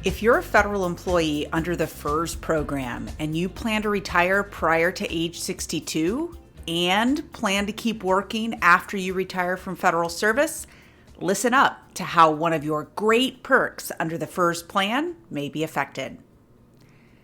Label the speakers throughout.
Speaker 1: If you're a federal employee under the FERS program and you plan to retire prior to age 62 and plan to keep working after you retire from federal service, listen up to how one of your great perks under the FERS plan may be affected.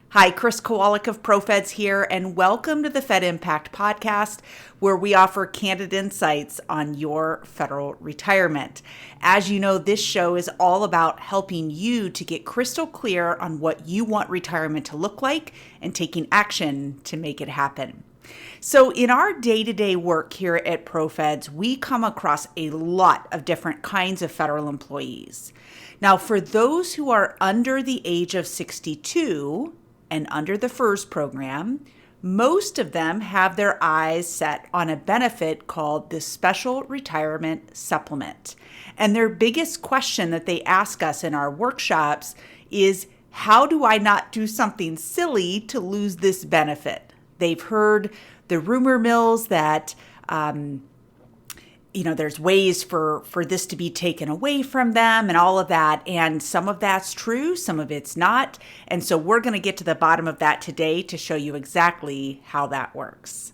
Speaker 1: Hi, Chris Kowalik of ProFeds here, and welcome to the Fed Impact Podcast, where we offer candid insights on your federal retirement. As you know, this show is all about helping you to get crystal clear on what you want retirement to look like and taking action to make it happen. So in our day-to-day work here at ProFeds, we come across a lot of different kinds of federal employees. Now, for those who are under the age of 62, and under the FERS program, most of them have their eyes set on a benefit called the Special Retirement Supplement. And their biggest question that they ask us in our workshops is, how do I not do something silly to lose this benefit? They've heard the rumor mills that there's ways for this to be taken away from them and all of that. And some of that's true, some of it's not. And so we're going to get to the bottom of that today to show you exactly how that works.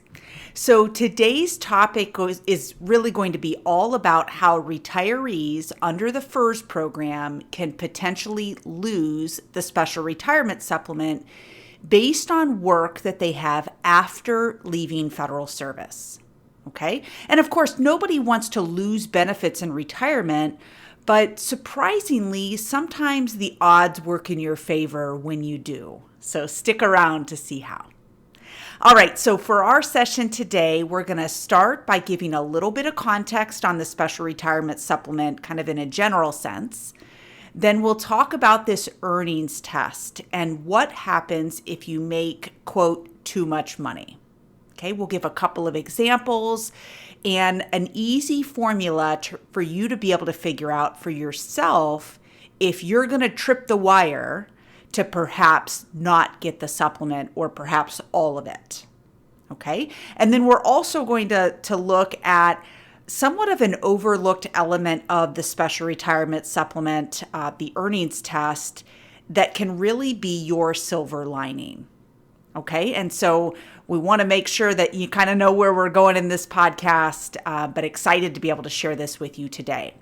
Speaker 1: So today's topic is really going to be all about how retirees under the FERS program can potentially lose the Special Retirement Supplement based on work that they have after leaving federal service. Okay. And of course, nobody wants to lose benefits in retirement, but surprisingly, sometimes the odds work in your favor when you do. So stick around to see how. All right. So for our session today, we're going to start by giving a little bit of context on the Special Retirement Supplement, kind of in a general sense. Then we'll talk about this earnings test and what happens if you make, quote, too much money. Okay, we'll give a couple of examples and an easy formula for you to be able to figure out for yourself if you're going to trip the wire to perhaps not get the supplement or perhaps all of it. Okay, and then we're also going to look at somewhat of an overlooked element of the Special Retirement Supplement, the earnings test, that can really be your silver lining. Okay, and so we want to make sure that you kind of know where we're going in this podcast, but excited to be able to share this with you today.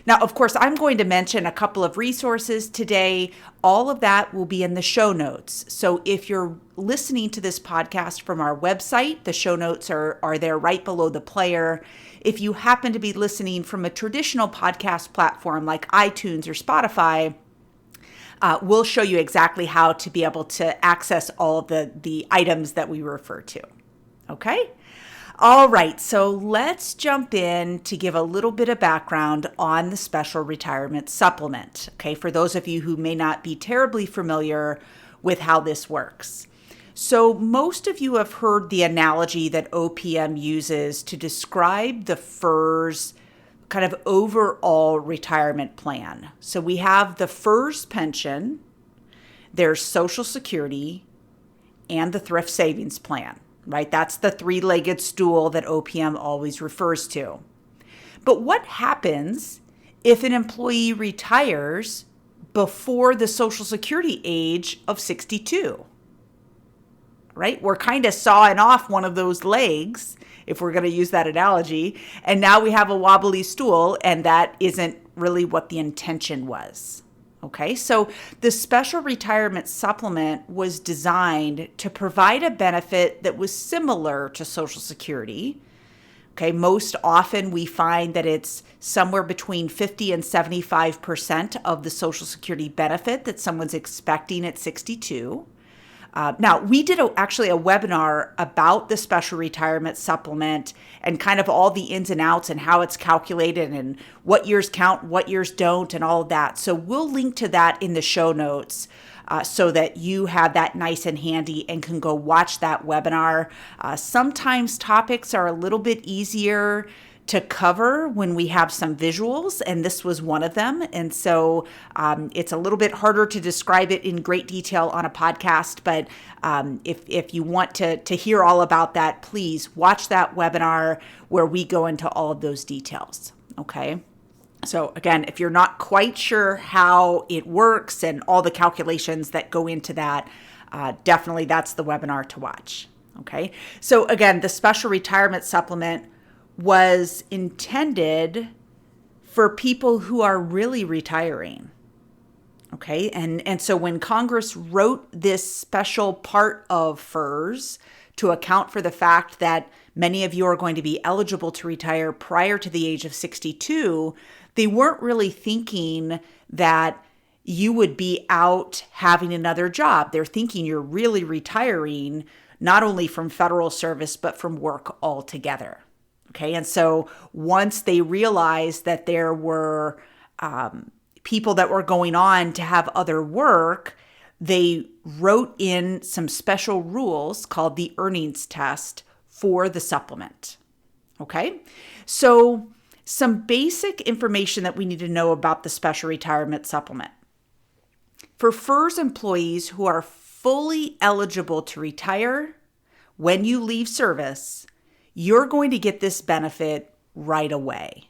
Speaker 1: Now, of course, I'm going to mention a couple of resources today. All of that will be in the show notes. So if you're listening to this podcast from our website, the show notes are there right below the player. If you happen to be listening from a traditional podcast platform like iTunes or Spotify, we'll show you exactly how to be able to access all of the items that we refer to. Okay? All right, so let's jump in to give a little bit of background on the Special Retirement Supplement, okay, for those of you who may not be terribly familiar with how this works. So most of you have heard the analogy that OPM uses to describe the FERS kind of overall retirement plan. So we have the FERS pension, there's Social Security, and the thrift savings plan, right? That's the three-legged stool that OPM always refers to. But what happens if an employee retires before the Social Security age of 62? Right? We're kind of sawing off one of those legs, if we're going to use that analogy, and now we have a wobbly stool, and that isn't really what the intention was. Okay, so the Special Retirement Supplement was designed to provide a benefit that was similar to Social Security. Okay, most often we find that it's somewhere between 50 and 75% of the Social Security benefit that someone's expecting at 62. Now, we did actually a webinar about the Special Retirement Supplement and kind of all the ins and outs and how it's calculated and what years count, what years don't, and all of that. So we'll link to that in the show notes so that you have that nice and handy and can go watch that webinar. Sometimes topics are a little bit easier to cover when we have some visuals, and this was one of them. And so it's a little bit harder to describe it in great detail on a podcast, but if you want to hear all about that, please watch that webinar where we go into all of those details, okay? So again, if you're not quite sure how it works and all the calculations that go into that, definitely that's the webinar to watch. Okay. So again, the special retirement supplement was intended for people who are really retiring. Okay. And so when Congress wrote this special part of FERS to account for the fact that many of you are going to be eligible to retire prior to the age of 62, they weren't really thinking that you would be out having another job. They're thinking you're really retiring, not only from federal service, but from work altogether. Okay. And so once they realized that there were people that were going on to have other work, they wrote in some special rules called the earnings test for the supplement. Okay. So some basic information that we need to know about the special retirement supplement. For FERS employees who are fully eligible to retire when you leave service, you're going to get this benefit right away.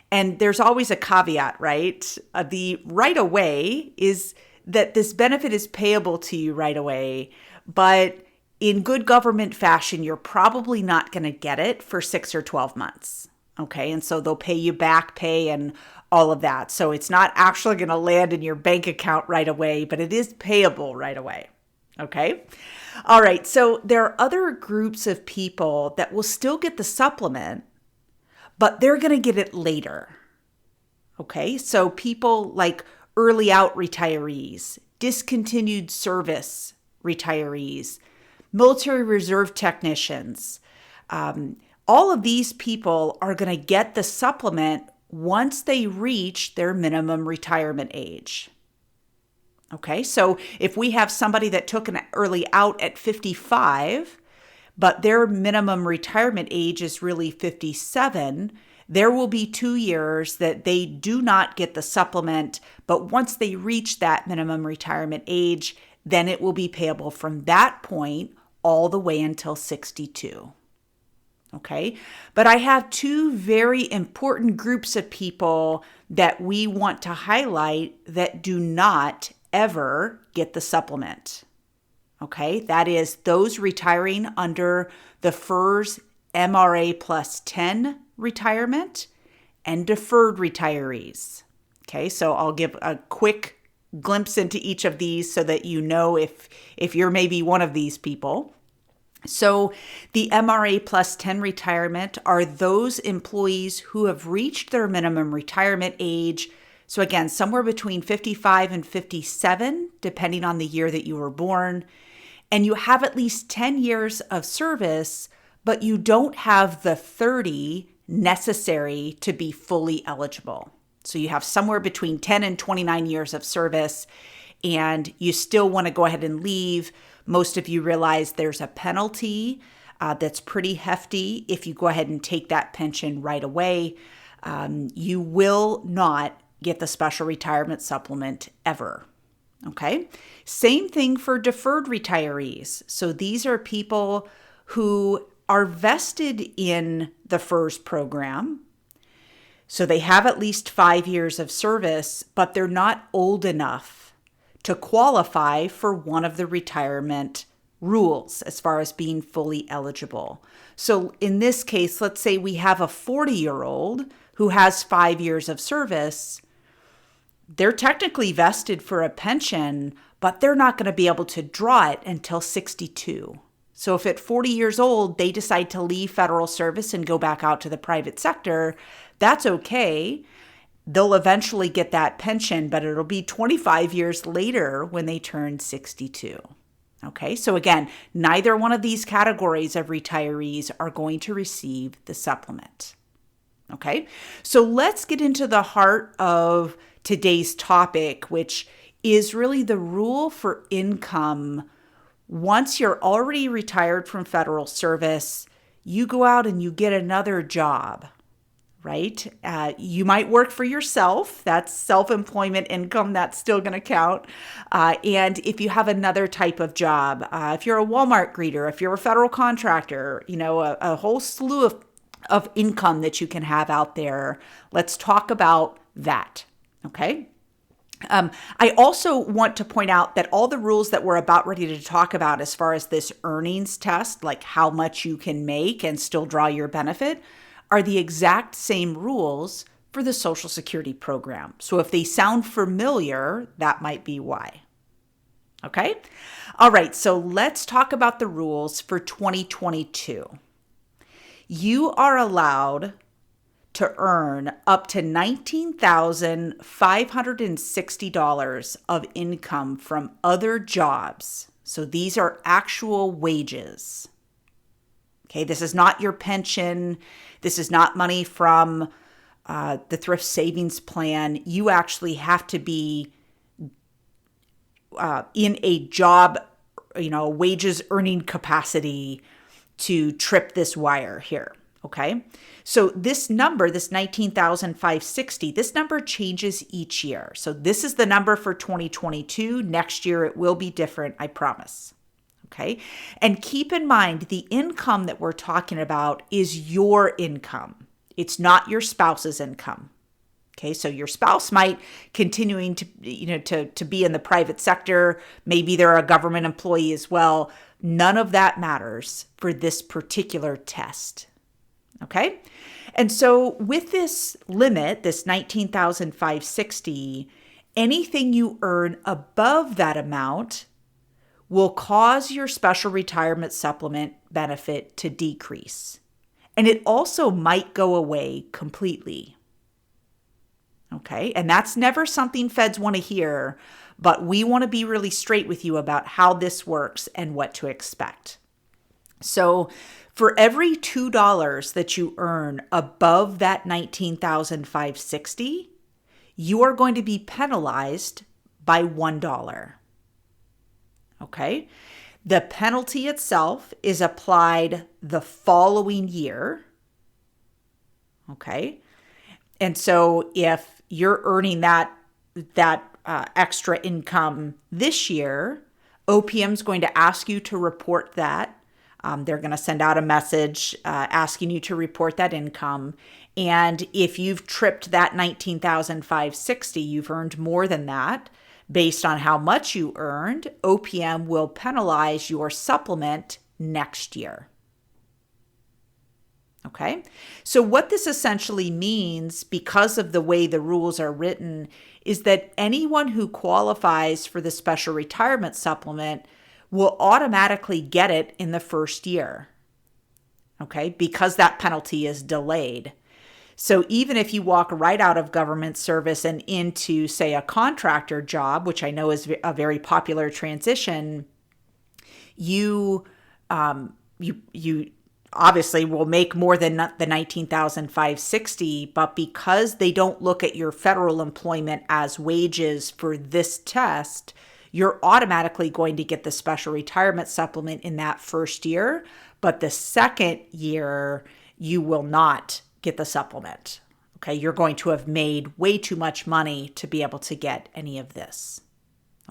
Speaker 1: And there's always a caveat, right? The right away is that this benefit is payable to you right away, but in good government fashion, you're probably not going to get it for 6 or 12 months. Okay. And so they'll pay you back pay and all of that. So it's not actually going to land in your bank account right away, but it is payable right away. Okay. All right. So there are other groups of people that will still get the supplement, but they're going to get it later. Okay. So people like early out retirees, discontinued service retirees, military reserve technicians, all of these people are going to get the supplement once they reach their minimum retirement age. Okay, so if we have somebody that took an early out at 55, but their minimum retirement age is really 57, there will be 2 years that they do not get the supplement, but once they reach that minimum retirement age, then it will be payable from that point all the way until 62. Okay, but I have 2 very important groups of people that we want to highlight that do not ever get the supplement. Okay, that is those retiring under the FERS MRA plus 10 retirement and deferred retirees. Okay, so I'll give a quick glimpse into each of these so that you know if you're maybe one of these people. So the MRA plus 10 retirement are those employees who have reached their minimum retirement age. So again, somewhere between 55 and 57, depending on the year that you were born. And you have at least 10 years of service, but you don't have the 30 necessary to be fully eligible. So you have somewhere between 10 and 29 years of service, and you still want to go ahead and leave. Most of you realize there's a penalty that's pretty hefty if you go ahead and take that pension right away. You will not get the special retirement supplement ever. Okay. Same thing for deferred retirees. So these are people who are vested in the FERS program. So they have at least 5 years of service, but they're not old enough to qualify for one of the retirement rules as far as being fully eligible. So in this case, let's say we have a 40-year-old who has 5 years of service. They're technically vested for a pension, but they're not going to be able to draw it until 62. So if at 40 years old, they decide to leave federal service and go back out to the private sector, that's okay. They'll eventually get that pension, but it'll be 25 years later when they turn 62. Okay, so again, neither one of these categories of retirees are going to receive the supplement. Okay, so let's get into the heart of today's topic, which is really the rule for income. Once you're already retired from federal service, you go out and you get another job. Right? You might work for yourself. That's self-employment income. That's still going to count. And if you have another type of job, if you're a Walmart greeter, if you're a federal contractor, a whole slew of income that you can have out there. Let's talk about that. Okay. I also want to point out that all the rules that we're about ready to talk about as far as this earnings test, like how much you can make and still draw your benefit, are the exact same rules for the Social Security program. So if they sound familiar, that might be why. Okay? All right, so let's talk about the rules for 2022. You are allowed to earn up to $19,560 of income from other jobs. So these are actual wages. Okay, this is not your pension. This is not money from the thrift savings plan. You actually have to be in a job, wages earning capacity to trip this wire here. Okay. So this number, this 19,560, this number changes each year. So this is the number for 2022. Next year, it will be different, I promise. Okay. And keep in mind, the income that we're talking about is your income. It's not your spouse's income. Okay. So your spouse might continuing to be in the private sector. Maybe they're a government employee as well. None of that matters for this particular test. Okay. And so with this limit, this 19,560, anything you earn above that amount will cause your special retirement supplement benefit to decrease. And it also might go away completely. Okay. And that's never something feds want to hear, but we want to be really straight with you about how this works and what to expect. So for every $2 that you earn above that 19,560, you are going to be penalized by $1. Okay? The penalty itself is applied the following year. Okay? And so if you're earning that extra income this year, OPM is going to ask you to report that. They're going to send out a message asking you to report that income. And if you've tripped that 19,560, you've earned more than that, based on how much you earned, OPM will penalize your supplement next year. Okay? So what this essentially means, because of the way the rules are written, is that anyone who qualifies for the special retirement supplement will automatically get it in the first year, okay, because that penalty is delayed. So even if you walk right out of government service and into, say, a contractor job, which I know is a very popular transition, you obviously will make more than the 19,560, but because they don't look at your federal employment as wages for this test, you're automatically going to get the special retirement supplement in that first year, but the second year, you will not get the supplement. Okay, you're going to have made way too much money to be able to get any of this.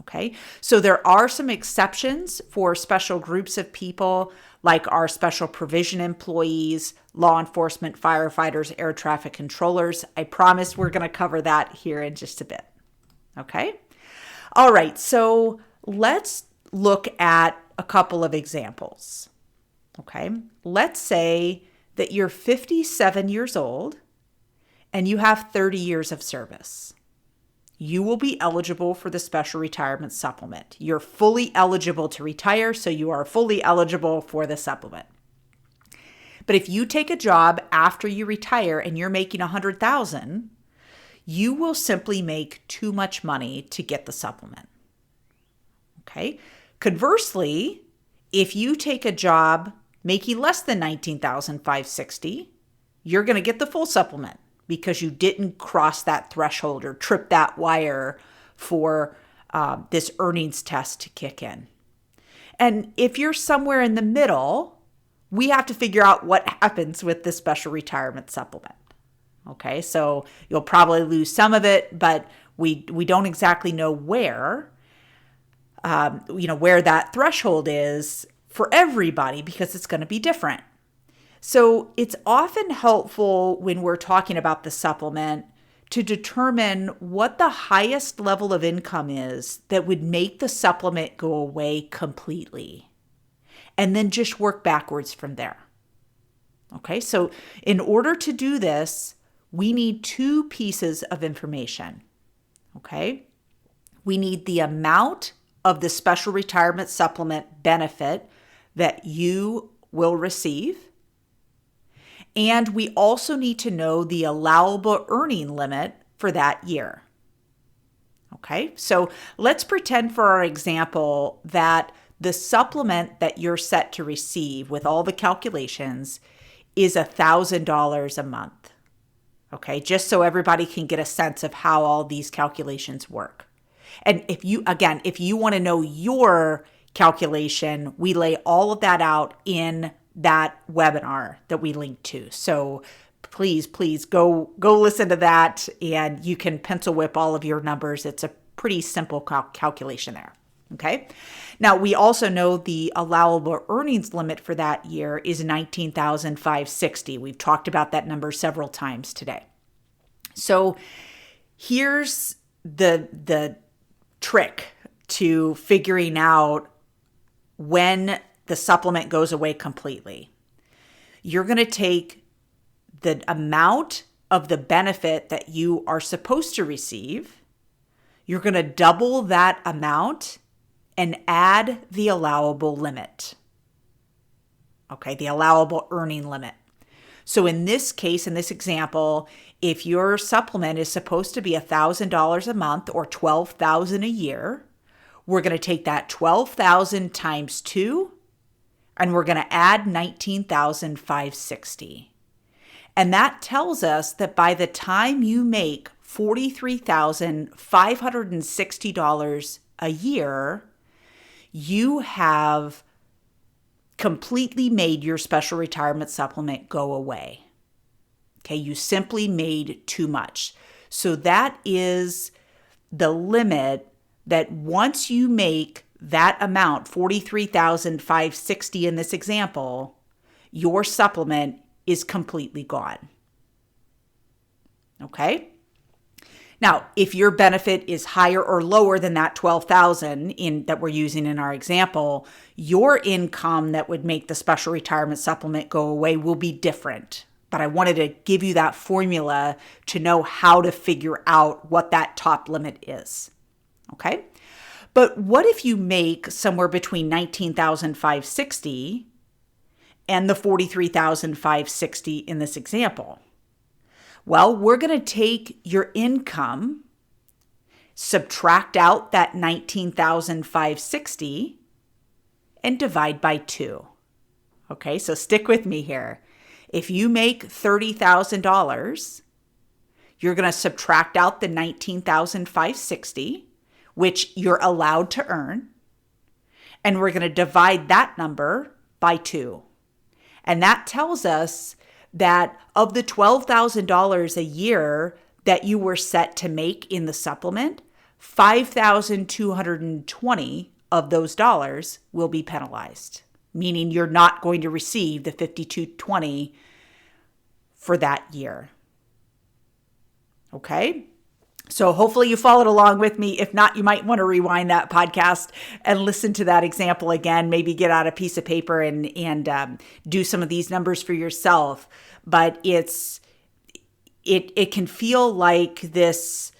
Speaker 1: Okay, so there are some exceptions for special groups of people, like our special provision employees, law enforcement, firefighters, air traffic controllers. I promise we're going to cover that here in just a bit. Okay. All right, so let's look at a couple of examples. Okay, let's say that you're 57 years old and you have 30 years of service. You will be eligible for the special retirement supplement. You're fully eligible to retire, so you are fully eligible for the supplement. But if you take a job after you retire and you're making $100,000, you will simply make too much money to get the supplement. Okay. Conversely, if you take a job making less than $19,560, you're going to get the full supplement because you didn't cross that threshold or trip that wire for this earnings test to kick in. And if you're somewhere in the middle, we have to figure out what happens with the special retirement supplement. Okay, so you'll probably lose some of it, but we don't exactly know where that threshold is for everybody because it's going to be different. So it's often helpful when we're talking about the supplement to determine what the highest level of income is that would make the supplement go away completely, and then just work backwards from there. Okay, so in order to do this, we need two pieces of information. Okay, we need the amount of the special retirement supplement benefit that you will receive. And we also need to know the allowable earning limit for that year. Okay, so let's pretend for our example that the supplement that you're set to receive with all the calculations is $1,000 a month. Okay, just so everybody can get a sense of how all these calculations work. And if you want to know your calculation, we lay all of that out in that webinar that we link to. So please go listen to that, and you can pencil whip all of your numbers. It's a pretty simple calculation there. Okay. Now we also know the allowable earnings limit for that year is $19,560. We've talked about that number several times today. So here's the trick to figuring out when the supplement goes away completely. You're going to take the amount of the benefit that you are supposed to receive. You're going to double that amount and add the allowable limit. Okay, the allowable earning limit. So in this case, in this example, if your supplement is supposed to be $1,000 a month or $12,000 a year, we're going to take that $12,000 times 2, and we're going to add $19,560. And that tells us that by the time you make $43,560 a year, you have completely made your special retirement supplement go away. Okay, you simply made too much. So that is the limit, that once you make that amount, $43,560 in this example, your supplement is completely gone. Okay? Now, if your benefit is higher or lower than that $12,000 that we're using in our example, your income that would make the special retirement supplement go away will be different. But I wanted to give you that formula to know how to figure out what that top limit is. Okay? But what if you make somewhere between $19,560 and the $43,560 in this example? Well, we're going to take your income, subtract out that $19,560, and divide by 2. Okay, so stick with me here. If you make $30,000, you're going to subtract out the $19,560, which you're allowed to earn, and we're going to divide that number by 2. And that tells us that of the $12,000 a year that you were set to make in the supplement, $5,220 of those dollars will be penalized, meaning you're not going to receive the $5,220 for that year. Okay? So hopefully you followed along with me. If not, you might want to rewind that podcast and listen to that example again. Maybe get out a piece of paper and do some of these numbers for yourself. But it can feel like this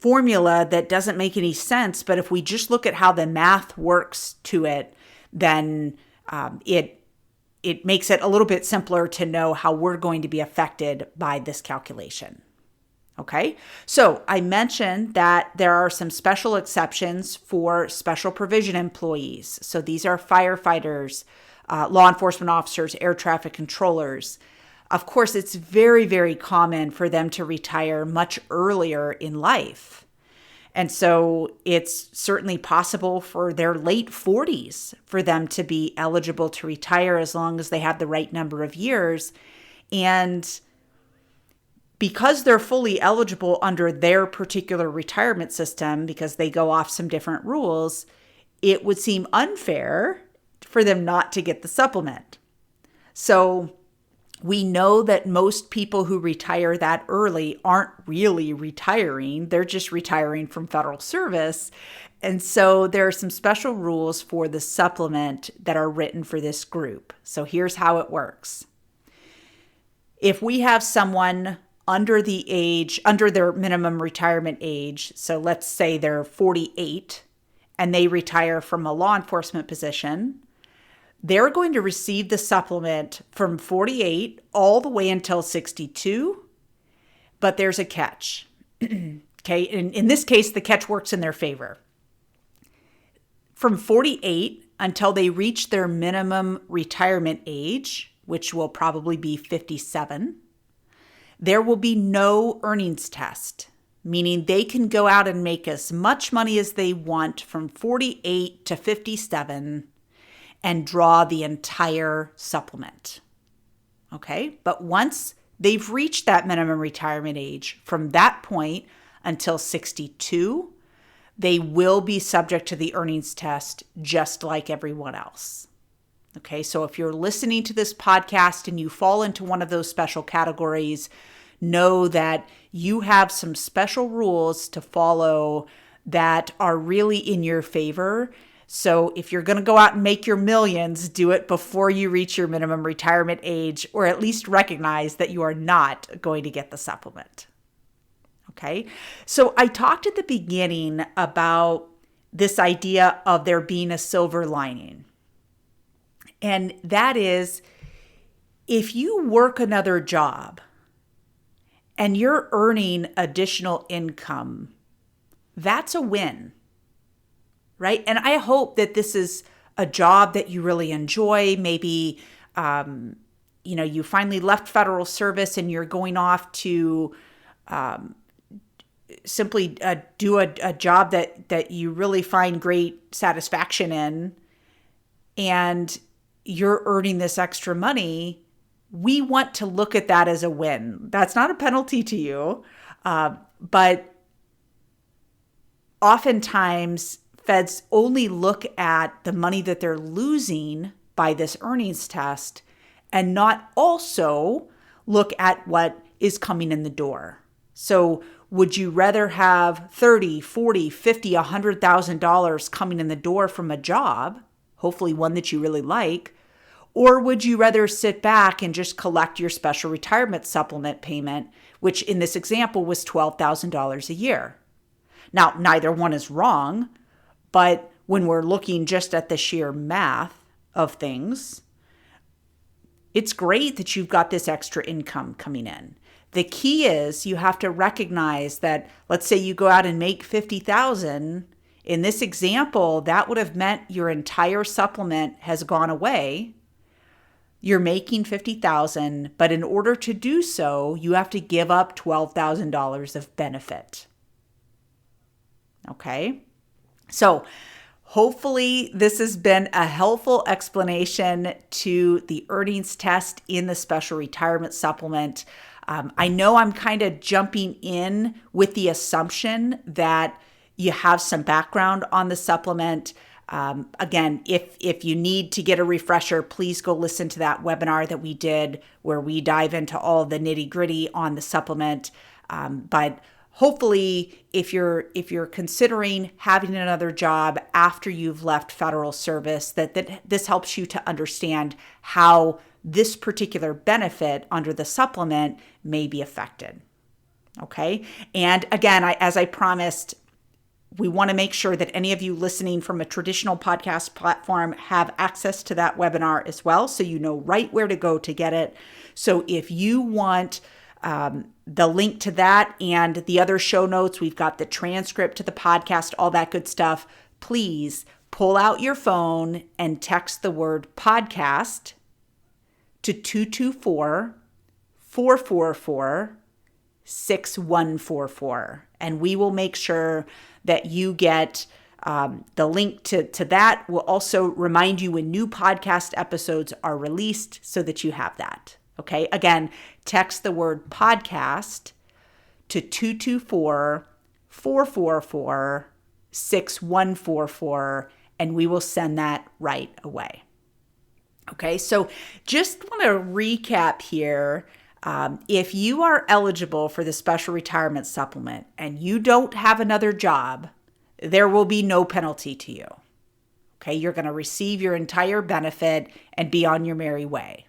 Speaker 1: formula that doesn't make any sense. But if we just look at how the math works to it, then it makes it a little bit simpler to know how we're going to be affected by this calculation. Okay, so I mentioned that there are some special exceptions for special provision employees. So these are firefighters, law enforcement officers, air traffic controllers. Of course, it's very, very common for them to retire much earlier in life. And so it's certainly possible for their late 40s for them to be eligible to retire as long as they have the right number of years. And because they're fully eligible under their particular retirement system, because they go off some different rules, it would seem unfair for them not to get the supplement. So We know that most people who retire that early aren't really retiring. They're just retiring from federal service. And so there are some special rules for the supplement that are written for this group. So here's how it works. If we have someone under their minimum retirement age, so let's say they're 48 and they retire from a law enforcement position, they're going to receive the supplement from 48 all the way until 62, but there's a catch. Okay, in this case, the catch works in their favor. From 48 until they reach their minimum retirement age, which will probably be 57, there will be no earnings test, meaning they can go out and make as much money as they want from 48 to 57 and draw the entire supplement. Okay? But once they've reached that minimum retirement age, from that point until 62, they will be subject to the earnings test just like everyone else. Okay, so if you're listening to this podcast and you fall into one of those special categories, know that you have some special rules to follow that are really in your favor. So if you're going to go out and make your millions, do it before you reach your minimum retirement age, or at least recognize that you are not going to get the supplement. Okay, so I talked at the beginning about this idea of there being a silver lining. And that is, if you work another job and you're earning additional income, that's a win, right? And I hope that this is a job that you really enjoy. Maybe, you finally left federal service and you're going off to simply do a job that you really find great satisfaction in, and you're earning this extra money. We want to look at that as a win. That's not a penalty to you, but oftentimes feds only look at the money that they're losing by this earnings test and not also look at what is coming in the door. So would you rather have $30, $40, $50, $100,000 coming in the door from a job, hopefully one that you really like, or would you rather sit back and just collect your special retirement supplement payment, which in this example was $12,000 a year? Now, neither one is wrong, but when we're looking just at the sheer math of things, it's great that you've got this extra income coming in. The key is you have to recognize that, let's say you go out and make $50,000. In this example, that would have meant your entire supplement has gone away. You're making $50,000, but in order to do so, you have to give up $12,000 of benefit. Okay? So hopefully this has been a helpful explanation to the earnings test in the special retirement supplement. I know I'm kind of jumping in with the assumption that you have some background on the supplement. Again, if you need to get a refresher, please go listen to that webinar that we did where we dive into all the nitty-gritty on the supplement. But hopefully, if you're considering having another job after you've left federal service, that this helps you to understand how this particular benefit under the supplement may be affected. Okay? And again, as I promised, we want to make sure that any of you listening from a traditional podcast platform have access to that webinar as well, so you know right where to go to get it. So if you want the link to that and the other show notes, we've got the transcript to the podcast, all that good stuff, please pull out your phone and text the word podcast to 224-444-6144. And we will make sure that you get the link to that. We'll also remind you when new podcast episodes are released so that you have that. Okay, again, text the word podcast to 224-444-6144, and we will send that right away. Okay, so just want to recap here. If you are eligible for the special retirement supplement and you don't have another job, there will be no penalty to you. Okay, you're going to receive your entire benefit and be on your merry way.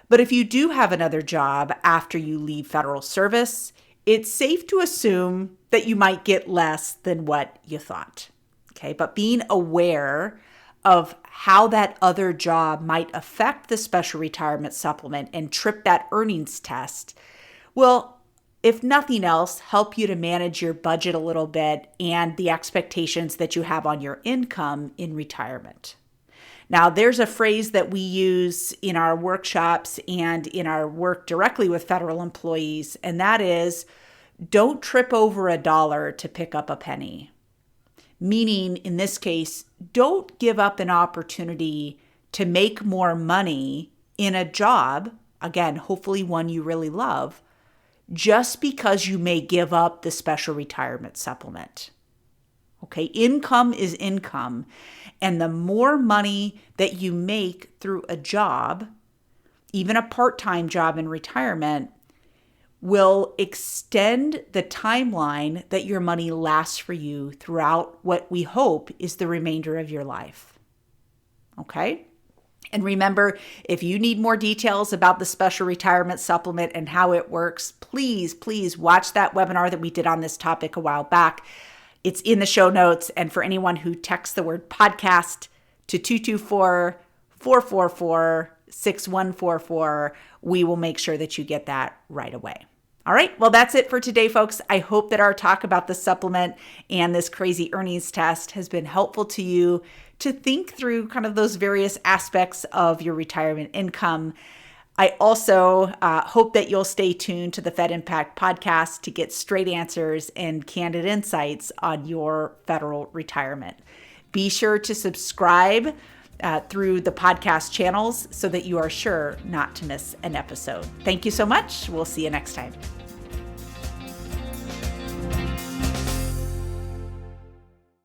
Speaker 1: But if you do have another job after you leave federal service, it's safe to assume that you might get less than what you thought. Okay, but being aware of how that other job might affect the special retirement supplement and trip that earnings test will, if nothing else, help you to manage your budget a little bit and the expectations that you have on your income in retirement. Now, there's a phrase that we use in our workshops and in our work directly with federal employees, and that is, don't trip over a dollar to pick up a penny. Meaning, in this case, don't give up an opportunity to make more money in a job, again, hopefully one you really love, just because you may give up the special retirement supplement. Okay, income is income. And the more money that you make through a job, even a part-time job in retirement, will extend the timeline that your money lasts for you throughout what we hope is the remainder of your life. Okay? And remember, if you need more details about the special retirement supplement and how it works, please watch that webinar that we did on this topic a while back. It's in the show notes. And for anyone who texts the word podcast to 224-444-6144, we will make sure that you get that right away. All right, well, that's it for today, folks. I hope that our talk about the supplement and this crazy earnings test has been helpful to you to think through kind of those various aspects of your retirement income. I also hope that you'll stay tuned to the Fed Impact podcast to get straight answers and candid insights on your federal retirement. Be sure to subscribe through the podcast channels so that you are sure not to miss an episode. Thank you so much. We'll see you next time.